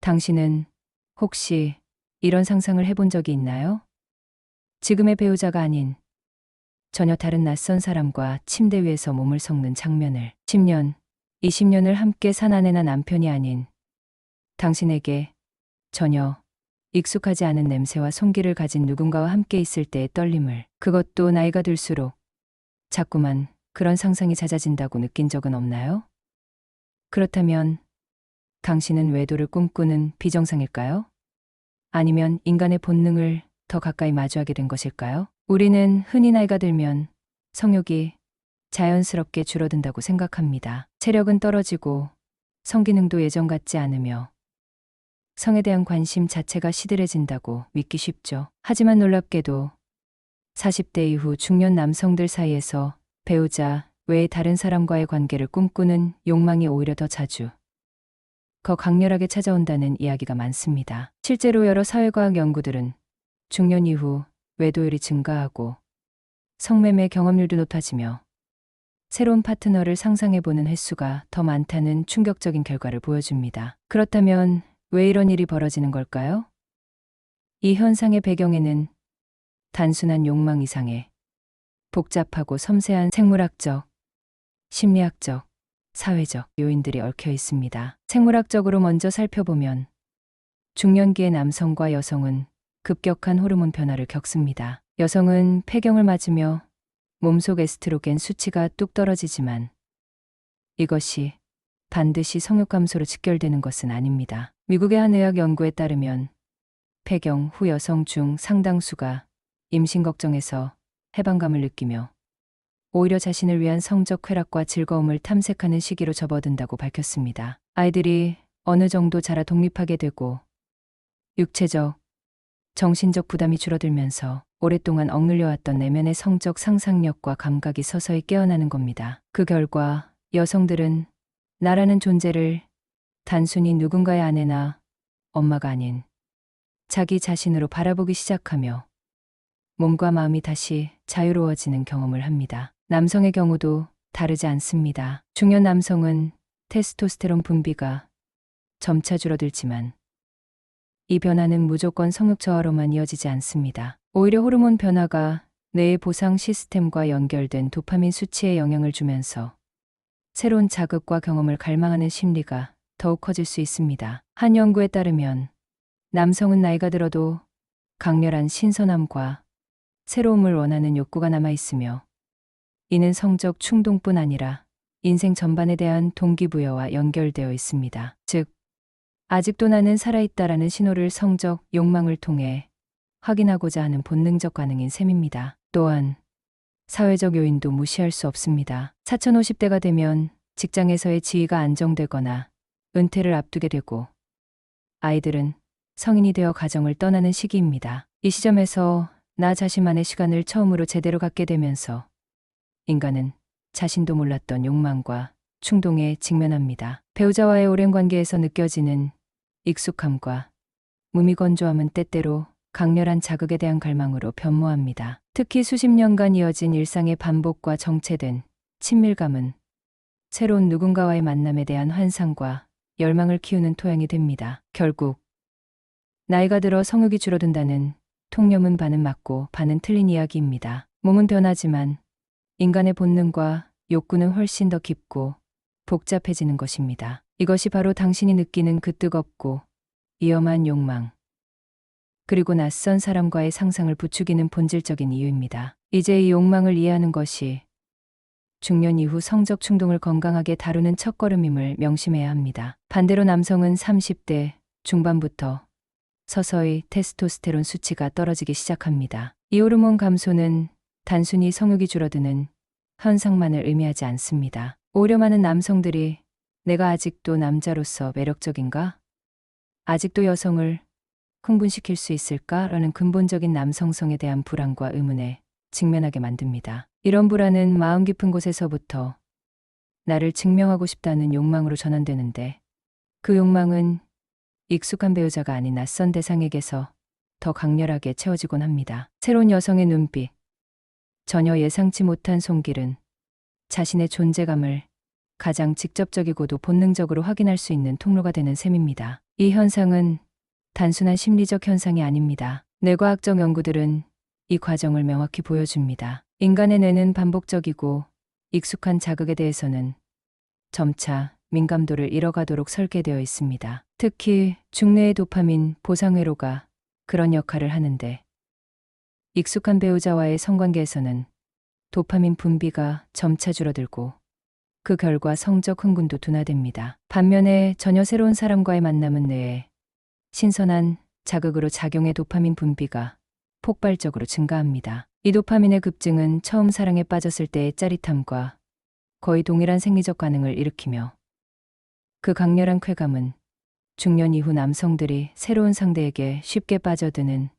당신은 혹시 이런 상상을 해본 적이 있나요? 지금의 배우자가 아닌 전혀 다른 낯선 사람과 침대 위에서 몸을 섞는 장면을 10년, 20년을 함께 산 아내나 남편이 아닌 당신에게 전혀 익숙하지 않은 냄새와 손길을 가진 누군가와 함께 있을 때의 떨림을, 그것도 나이가 들수록 자꾸만 그런 상상이 잦아진다고 느낀 적은 없나요? 그렇다면 당신은 외도를 꿈꾸는 비정상일까요? 아니면 인간의 본능을 더 가까이 마주하게 된 것일까요? 우리는 흔히 나이가 들면 성욕이 자연스럽게 줄어든다고 생각합니다. 체력은 떨어지고 성기능도 예전 같지 않으며 성에 대한 관심 자체가 시들해진다고 믿기 쉽죠. 하지만 놀랍게도 40대 이후 중년 남성들 사이에서 배우자 외에 다른 사람과의 관계를 꿈꾸는 욕망이 오히려 더 자주, 더 강렬하게 찾아온다는 이야기가 많습니다. 실제로 여러 사회과학 연구들은 중년 이후 외도율이 증가하고 성매매 경험률도 높아지며 새로운 파트너를 상상해보는 횟수가 더 많다는 충격적인 결과를 보여줍니다. 그렇다면 왜 이런 일이 벌어지는 걸까요? 이 현상의 배경에는 단순한 욕망 이상의 복잡하고 섬세한 생물학적, 심리학적, 사회적 요인들이 얽혀 있습니다. 생물학적으로 먼저 살펴보면 중년기의 남성과 여성은 급격한 호르몬 변화를 겪습니다. 여성은 폐경을 맞으며 몸속 에스트로겐 수치가 뚝 떨어지지만 이것이 반드시 성욕 감소로 직결되는 것은 아닙니다. 미국의 한 의학 연구에 따르면 폐경 후 여성 중 상당수가 임신 걱정에서 해방감을 느끼며 오히려 자신을 위한 성적 쾌락과 즐거움을 탐색하는 시기로 접어든다고 밝혔습니다. 아이들이 어느 정도 자라 독립하게 되고 육체적, 정신적 부담이 줄어들면서 오랫동안 억눌려왔던 내면의 성적 상상력과 감각이 서서히 깨어나는 겁니다. 그 결과 여성들은 나라는 존재를 단순히 누군가의 아내나 엄마가 아닌 자기 자신으로 바라보기 시작하며 몸과 마음이 다시 자유로워지는 경험을 합니다. 남성의 경우도 다르지 않습니다. 중년 남성은 테스토스테론 분비가 점차 줄어들지만 이 변화는 무조건 성욕 저하로만 이어지지 않습니다. 오히려 호르몬 변화가 뇌의 보상 시스템과 연결된 도파민 수치에 영향을 주면서 새로운 자극과 경험을 갈망하는 심리가 더욱 커질 수 있습니다. 한 연구에 따르면 남성은 나이가 들어도 강렬한 신선함과 새로움을 원하는 욕구가 남아있으며 이는 성적 충동뿐 아니라 인생 전반에 대한 동기부여와 연결되어 있습니다. 즉, 아직도 나는 살아있다라는 신호를 성적 욕망을 통해 확인하고자 하는 본능적 반응인 셈입니다. 또한 사회적 요인도 무시할 수 없습니다. 4050대가 되면 직장에서의 지위가 안정되거나 은퇴를 앞두게 되고 아이들은 성인이 되어 가정을 떠나는 시기입니다. 이 시점에서 나 자신만의 시간을 처음으로 제대로 갖게 되면서 인간은 자신도 몰랐던 욕망과 충동에 직면합니다. 배우자와의 오랜 관계에서 느껴지는 익숙함과 무미건조함은 때때로 강렬한 자극에 대한 갈망으로 변모합니다. 특히 수십 년간 이어진 일상의 반복과 정체된 친밀감은 새로운 누군가와의 만남에 대한 환상과 열망을 키우는 토양이 됩니다. 결국 나이가 들어 성욕이 줄어든다는 통념은 반은 맞고 반은 틀린 이야기입니다. 몸은 변하지만 인간의 본능과 욕구는 훨씬 더 깊고 복잡해지는 것입니다. 이것이 바로 당신이 느끼는 그 뜨겁고 위험한 욕망, 그리고 낯선 사람과의 상상을 부추기는 본질적인 이유입니다. 이제 이 욕망을 이해하는 것이 중년 이후 성적 충동을 건강하게 다루는 첫걸음임을 명심해야 합니다. 반대로 남성은 30대 중반부터 서서히 테스토스테론 수치가 떨어지기 시작합니다. 이 호르몬 감소는 단순히 성욕이 줄어드는 현상만을 의미하지 않습니다. 오히려 많은 남성들이 내가 아직도 남자로서 매력적인가? 아직도 여성을 흥분시킬 수 있을까? 라는 근본적인 남성성에 대한 불안과 의문에 직면하게 만듭니다. 이런 불안은 마음 깊은 곳에서부터 나를 증명하고 싶다는 욕망으로 전환되는데 그 욕망은 익숙한 배우자가 아닌 낯선 대상에게서 더 강렬하게 채워지곤 합니다. 새로운 여성의 눈빛, 전혀 예상치 못한 손길은 자신의 존재감을 가장 직접적이고도 본능적으로 확인할 수 있는 통로가 되는 셈입니다. 이 현상은 단순한 심리적 현상이 아닙니다. 뇌과학적 연구들은 이 과정을 명확히 보여줍니다. 인간의 뇌는 반복적이고 익숙한 자극에 대해서는 점차 민감도를 잃어가도록 설계되어 있습니다. 특히 중뇌의 도파민 보상회로가 그런 역할을 하는데, 익숙한 배우자와의 성관계에서는 도파민 분비가 점차 줄어들고 그 결과 성적 흥분도 둔화됩니다. 반면에 전혀 새로운 사람과의 만남은 뇌에 신선한 자극으로 작용해 도파민 분비가 폭발적으로 증가합니다. 이 도파민의 급증은 처음 사랑에 빠졌을 때의 짜릿함과 거의 동일한 생리적 반응을 일으키며, 그 강렬한 쾌감은 중년 이후 남성들이 새로운 상대에게 쉽게 빠져드는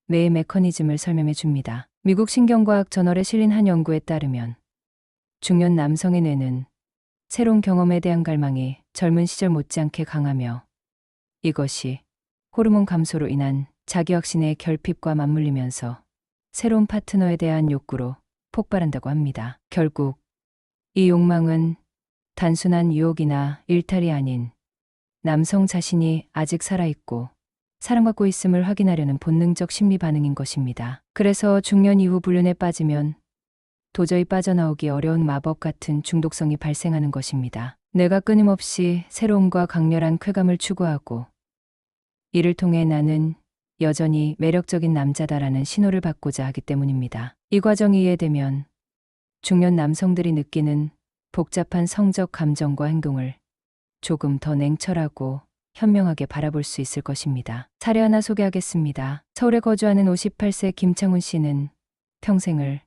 뇌의 메커니즘을 설명해 줍니다. 미국 신경과학 저널에 실린 한 연구에 따르면 중년 남성의 뇌는 새로운 경험에 대한 갈망이 젊은 시절 못지않게 강하며, 이것이 호르몬 감소로 인한 자기확신의 결핍과 맞물리면서 새로운 파트너에 대한 욕구로 폭발한다고 합니다. 결국 이 욕망은 단순한 유혹이나 일탈이 아닌 남성 자신이 아직 살아있고 사랑받고 있음을 확인하려는 본능적 심리 반응인 것입니다. 그래서 중년 이후 불륜에 빠지면 도저히 빠져나오기 어려운 마법 같은 중독성이 발생하는 것입니다. 뇌가 끊임없이 새로움과 강렬한 쾌감을 추구하고, 이를 통해 나는 여전히 매력적인 남자다라는 신호를 받고자 하기 때문입니다. 이 과정이 이해되면 중년 남성들이 느끼는 복잡한 성적 감정과 행동을 조금 더 냉철하고 현명하게 바라볼 수 있을 것입니다. 사례 하나 소개하겠습니다. 서울에 거주하는 58세 김창훈 씨는 평생을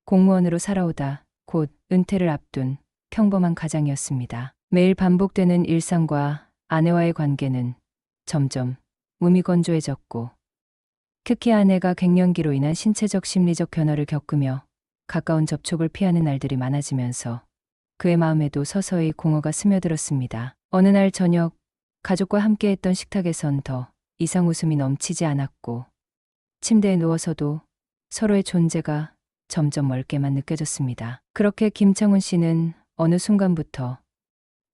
공무원으로 살아오다 곧 은퇴를 앞둔 평범한 가장이었습니다. 매일 반복되는 일상과 아내와의 관계는 점점 무미건조해졌고, 특히 아내가 갱년기로 인한 신체적 심리적 변화를 겪으며 가까운 접촉을 피하는 날들이 많아지면서 그의 마음에도 서서히 공허가 스며들었습니다. 어느 날 저녁, 가족과 함께했던 식탁에선 더 이상 웃음이 넘치지 않았고, 침대에 누워서도 서로의 존재가 점점 멀게만 느껴졌습니다. 그렇게 김창훈 씨는 어느 순간부터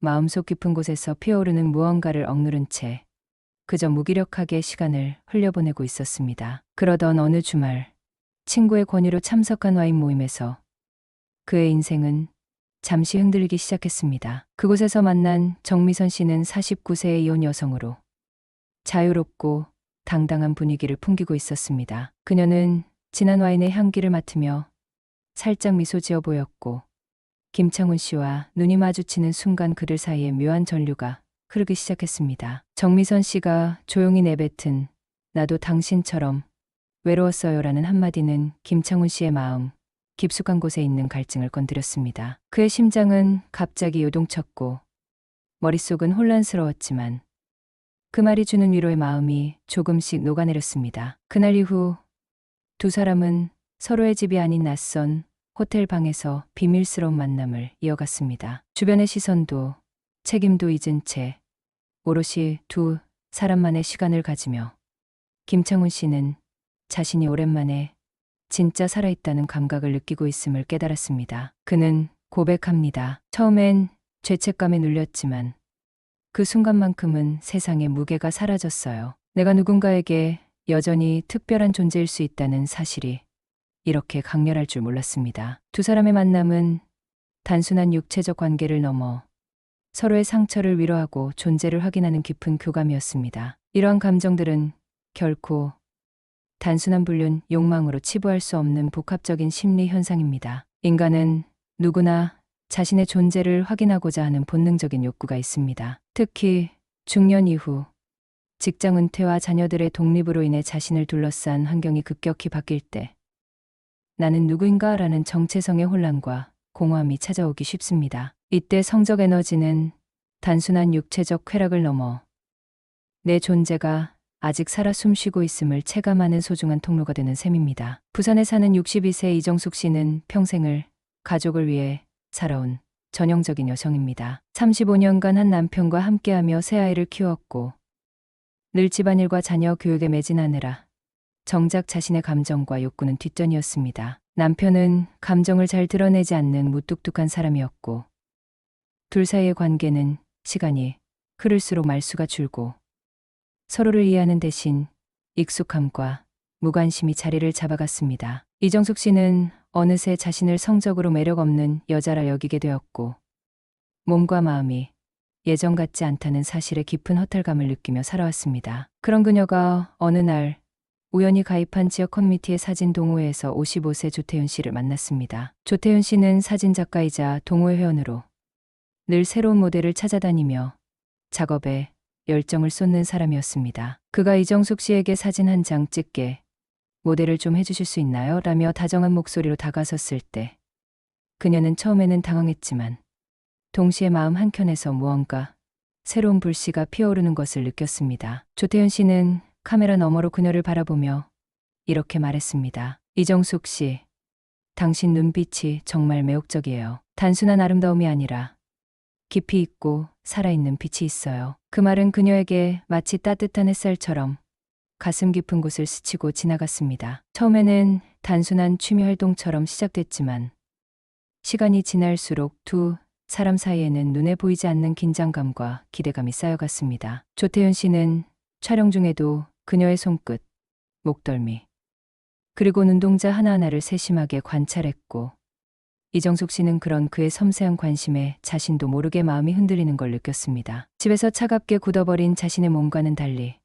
마음속 깊은 곳에서 피어오르는 무언가를 억누른 채 그저 무기력하게 시간을 흘려보내고 있었습니다. 그러던 어느 주말, 친구의 권유로 참석한 와인 모임에서 그의 인생은 잠시 흔들리기 시작했습니다. 그곳에서 만난 정미선 씨는 49세의 이혼 여성으로 자유롭고 당당한 분위기를 풍기고 있었습니다. 그녀는 진한 와인의 향기를 맡으며 살짝 미소 지어 보였고, 김창훈 씨와 눈이 마주치는 순간 그들 사이에 묘한 전류가 흐르기 시작했습니다. 정미선 씨가 조용히 내뱉은 "나도 당신처럼 외로웠어요라는 한마디는 김창훈 씨의 마음 깊숙한 곳에 있는 갈증을 건드렸습니다. 그의 심장은 갑자기 요동쳤고 머릿속은 혼란스러웠지만 그 말이 주는 위로의 마음이 조금씩 녹아내렸습니다. 그날 이후 두 사람은 서로의 집이 아닌 낯선 호텔 방에서 비밀스러운 만남을 이어갔습니다. 주변의 시선도 책임도 잊은 채 오롯이 두 사람만의 시간을 가지며 김창훈 씨는 자신이 오랜만에 진짜 살아있다는 감각을 느끼고 있음을 깨달았습니다. 그는 고백합니다. 처음엔 죄책감에 눌렸지만 그 순간만큼은 세상의 무게가 사라졌어요. 내가 누군가에게 여전히 특별한 존재일 수 있다는 사실이 이렇게 강렬할 줄 몰랐습니다. 두 사람의 만남은 단순한 육체적 관계를 넘어 서로의 상처를 위로하고 존재를 확인하는 깊은 교감이었습니다. 이러한 감정들은 결코 단순한 불륜, 욕망으로 치부할 수 없는 복합적인 심리 현상입니다. 인간은 누구나 자신의 존재를 확인하고자 하는 본능적인 욕구가 있습니다. 특히 중년 이후 직장 은퇴와 자녀들의 독립으로 인해 자신을 둘러싼 환경이 급격히 바뀔 때 나는 누구인가 라는 정체성의 혼란과 공허함이 찾아오기 쉽습니다. 이때 성적 에너지는 단순한 육체적 쾌락을 넘어 내 존재가 아직 살아 숨쉬고 있음을 체감하는 소중한 통로가 되는 셈입니다. 부산에 사는 62세 이정숙 씨는 평생을 가족을 위해 살아온 전형적인 여성입니다. 35년간 한 남편과 함께하며 새 아이를 키웠고 늘 집안일과 자녀 교육에 매진하느라 정작 자신의 감정과 욕구는 뒷전이었습니다. 남편은 감정을 잘 드러내지 않는 무뚝뚝한 사람이었고 둘 사이의 관계는 시간이 흐를수록 말수가 줄고 서로를 이해하는 대신 익숙함과 무관심이 자리를 잡아갔습니다. 이정숙 씨는 어느새 자신을 성적으로 매력 없는 여자라 여기게 되었고, 몸과 마음이 예전 같지 않다는 사실에 깊은 허탈감을 느끼며 살아왔습니다. 그런 그녀가 어느 날 우연히 가입한 지역 커뮤니티의 사진 동호회에서 55세 조태윤 씨를 만났습니다. 조태윤 씨는 사진작가이자 동호회 회원으로 늘 새로운 모델을 찾아다니며 작업에 열정을 쏟는 사람이었습니다. 그가 이정숙 씨에게 사진 한 장 찍게 모델을 좀 해주실 수 있나요? 라며 다정한 목소리로 다가섰을 때 그녀는 처음에는 당황했지만 동시에 마음 한켠에서 무언가 새로운 불씨가 피어오르는 것을 느꼈습니다. 조태윤 씨는 카메라 너머로 그녀를 바라보며 이렇게 말했습니다. 이정숙 씨, 당신 눈빛이 정말 매혹적이에요. 단순한 아름다움이 아니라 깊이 있고 살아있는 빛이 있어요. 그 말은 그녀에게 마치 따뜻한 햇살처럼 가슴 깊은 곳을 스치고 지나갔습니다. 처음에는 단순한 취미 활동처럼 시작됐지만 시간이 지날수록 두 사람 사이에는 눈에 보이지 않는 긴장감과 기대감이 쌓여갔습니다. 조태윤 씨는 촬영 중에도 그녀의 손끝, 목덜미, 그리고 눈동자 하나하나를 세심하게 관찰했고, 이정숙 씨는 그런 그의 섬세한 관심에 자신도 모르게 마음이 흔들리는 걸 느꼈습니다. 집에서 차갑게 굳어버린 자신의 몸과는 달리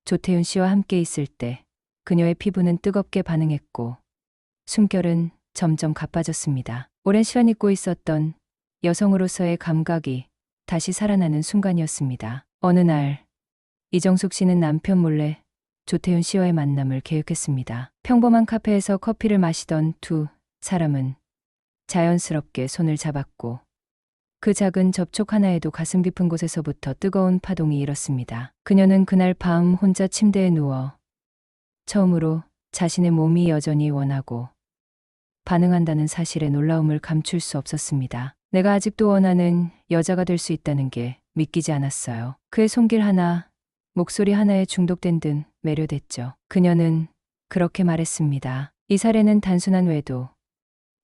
조태윤 씨와 함께 있을 때 그녀의 피부는 뜨겁게 반응했고 숨결은 점점 가빠졌습니다. 오랜 시간 잊고 있었던 여성으로서의 감각이 다시 살아나는 순간이었습니다. 어느 날 이정숙 씨는 남편 몰래 조태윤 씨와의 만남을 계획했습니다. 평범한 카페에서 커피를 마시던 두 사람은 자연스럽게 손을 잡았고 그 작은 접촉 하나에도 가슴 깊은 곳에서부터 뜨거운 파동이 일었습니다. 그녀는 그날 밤 혼자 침대에 누워 처음으로 자신의 몸이 여전히 원하고 반응한다는 사실에 놀라움을 감출 수 없었습니다. 내가 아직도 원하는 여자가 될 수 있다는 게 믿기지 않았어요. 그의 손길 하나, 목소리 하나에 중독된 듯 매료됐죠. 그녀는 그렇게 말했습니다. 이 사례는 단순한 외도,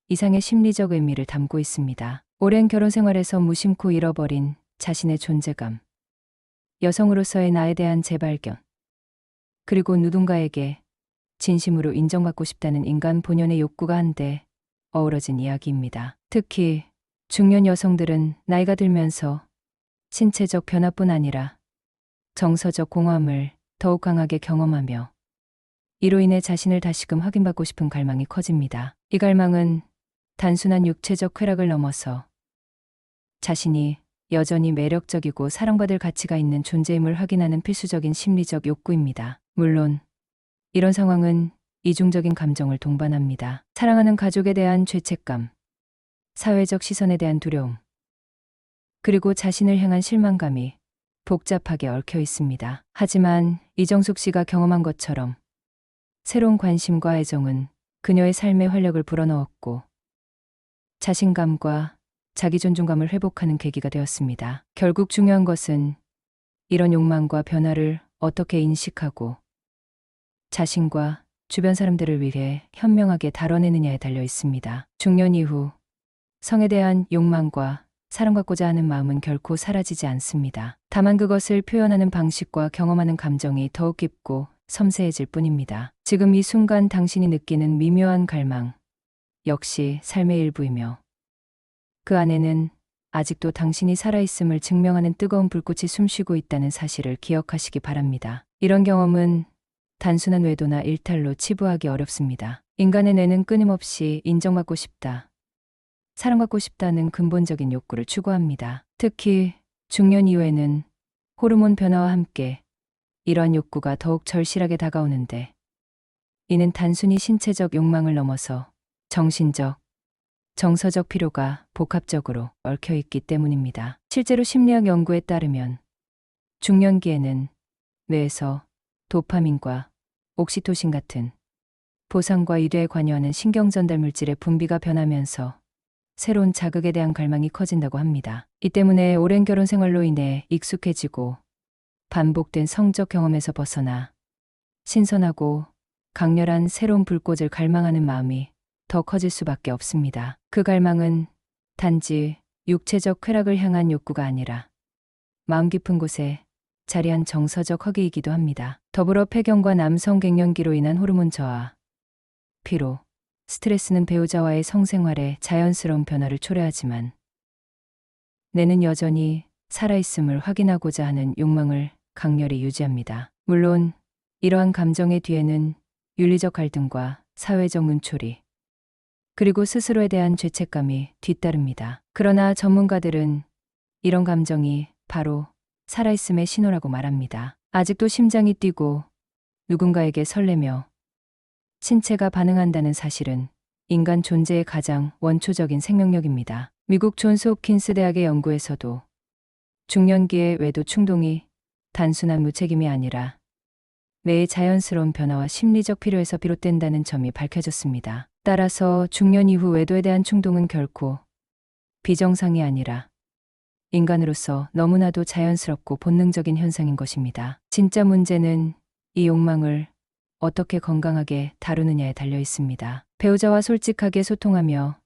이상의 심리적 의미를 담고 있습니다. 오랜 결혼 생활에서 무심코 잃어버린 자신의 존재감, 여성으로서의 나에 대한 재발견, 그리고 누군가에게 진심으로 인정받고 싶다는 인간 본연의 욕구가 한데 어우러진 이야기입니다. 특히 중년 여성들은 나이가 들면서 신체적 변화뿐 아니라 정서적 공허함을 더욱 강하게 경험하며 이로 인해 자신을 다시금 확인받고 싶은 갈망이 커집니다. 이 갈망은 단순한 육체적 쾌락을 넘어서 자신이 여전히 매력적이고 사랑받을 가치가 있는 존재임을 확인하는 필수적인 심리적 욕구입니다. 물론 이런 상황은 이중적인 감정을 동반합니다. 사랑하는 가족에 대한 죄책감, 사회적 시선에 대한 두려움, 그리고 자신을 향한 실망감이 복잡하게 얽혀 있습니다. 하지만 이정숙 씨가 경험한 것처럼 새로운 관심과 애정은 그녀의 삶의 활력을 불어넣었고 자신감과 자기 존중감을 회복하는 계기가 되었습니다. 결국 중요한 것은 이런 욕망과 변화를 어떻게 인식하고 자신과 주변 사람들을 위해 현명하게 다뤄내느냐에 달려 있습니다. 중년 이후 성에 대한 욕망과 사랑받고자 하는 마음은 결코 사라지지 않습니다. 다만 그것을 표현하는 방식과 경험하는 감정이 더욱 깊고 섬세해질 뿐입니다. 지금 이 순간 당신이 느끼는 미묘한 갈망 역시 삶의 일부이며 그 안에는 아직도 당신이 살아있음을 증명하는 뜨거운 불꽃이 숨쉬고 있다는 사실을 기억하시기 바랍니다. 이런 경험은 단순한 외도나 일탈로 치부하기 어렵습니다. 인간의 뇌는 끊임없이 인정받고 싶다, 사랑받고 싶다는 근본적인 욕구를 추구합니다. 특히 중년 이후에는 호르몬 변화와 함께 이러한 욕구가 더욱 절실하게 다가오는데 이는 단순히 신체적 욕망을 넘어서 정신적, 정서적 필요가 복합적으로 얽혀 있기 때문입니다. 실제로 심리학 연구에 따르면 중년기에는 뇌에서 도파민과 옥시토신 같은 보상과 유대에 관여하는 신경전달 물질의 분비가 변하면서 새로운 자극에 대한 갈망이 커진다고 합니다. 이 때문에 오랜 결혼 생활로 인해 익숙해지고 반복된 성적 경험에서 벗어나 신선하고 강렬한 새로운 불꽃을 갈망하는 마음이 더 커질 수밖에 없습니다. 그 갈망은 단지 육체적 쾌락을 향한 욕구가 아니라 마음 깊은 곳에 자리한 정서적 허기이기도 합니다. 더불어 폐경과 남성 갱년기로 인한 호르몬 저하, 피로, 스트레스는 배우자와의 성생활에 자연스러운 변화를 초래하지만 뇌는 여전히 살아있음을 확인하고자 하는 욕망을 강렬히 유지합니다. 물론 이러한 감정의 뒤에는 윤리적 갈등과 사회적 눈초리, 그리고 스스로에 대한 죄책감이 뒤따릅니다. 그러나 전문가들은 이런 감정이 바로 살아있음의 신호라고 말합니다. 아직도 심장이 뛰고 누군가에게 설레며 신체가 반응한다는 사실은 인간 존재의 가장 원초적인 생명력입니다. 미국 존스 홉킨스 대학의 연구에서도 중년기의 외도 충동이 단순한 무책임이 아니라 뇌의 자연스러운 변화와 심리적 필요에서 비롯된다는 점이 밝혀졌습니다. 따라서 중년 이후 외도에 대한 충동은 결코 비정상이 아니라 인간으로서 너무나도 자연스럽고 본능적인 현상인 것입니다. 진짜 문제는 이 욕망을 어떻게 건강하게 다루느냐에 달려 있습니다. 배우자와 솔직하게 소통하며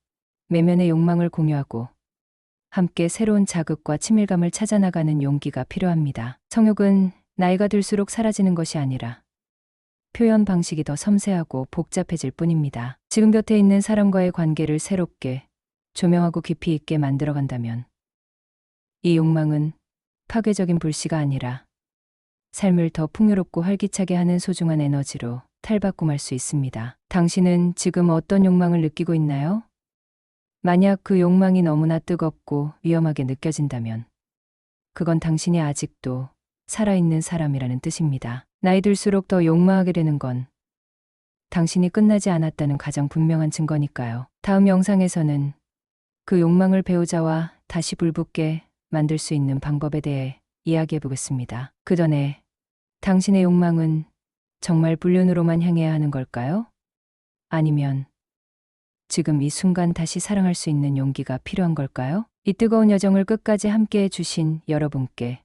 내면의 욕망을 공유하고 함께 새로운 자극과 친밀감을 찾아나가는 용기가 필요합니다. 성욕은 나이가 들수록 사라지는 것이 아니라 표현 방식이 더 섬세하고 복잡해질 뿐입니다. 지금 곁에 있는 사람과의 관계를 새롭게 조명하고 깊이 있게 만들어간다면 이 욕망은 파괴적인 불씨가 아니라 삶을 더 풍요롭고 활기차게 하는 소중한 에너지로 탈바꿈할 수 있습니다. 당신은 지금 어떤 욕망을 느끼고 있나요? 만약 그 욕망이 너무나 뜨겁고 위험하게 느껴진다면 그건 당신이 아직도 살아있는 사람이라는 뜻입니다. 나이 들수록 더 욕망하게 되는 건 당신이 끝나지 않았다는 가장 분명한 증거니까요. 다음 영상에서는 그 욕망을 배우자와 다시 불붙게 만들 수 있는 방법에 대해 이야기해 보겠습니다. 그 전에 당신의 욕망은 정말 불륜으로만 향해야 하는 걸까요? 아니면 지금 이 순간 다시 사랑할 수 있는 용기가 필요한 걸까요? 이 뜨거운 여정을 끝까지 함께 해주신 여러분께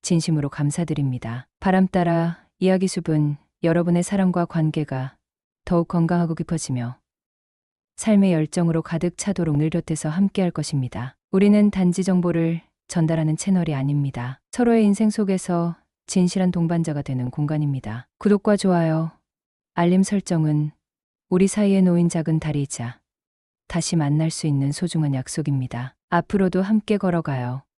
진심으로 감사드립니다. 바람 따라 이야기숲은 여러분의 사랑과 관계가 더욱 건강하고 깊어지며 삶의 열정으로 가득 차도록 늘 곁에서 함께할 것입니다. 우리는 단지 정보를 전달하는 채널이 아닙니다. 서로의 인생 속에서 진실한 동반자가 되는 공간입니다. 구독과 좋아요, 알림 설정은 우리 사이에 놓인 작은 다리이자 다시 만날 수 있는 소중한 약속입니다. 앞으로도 함께 걸어가요.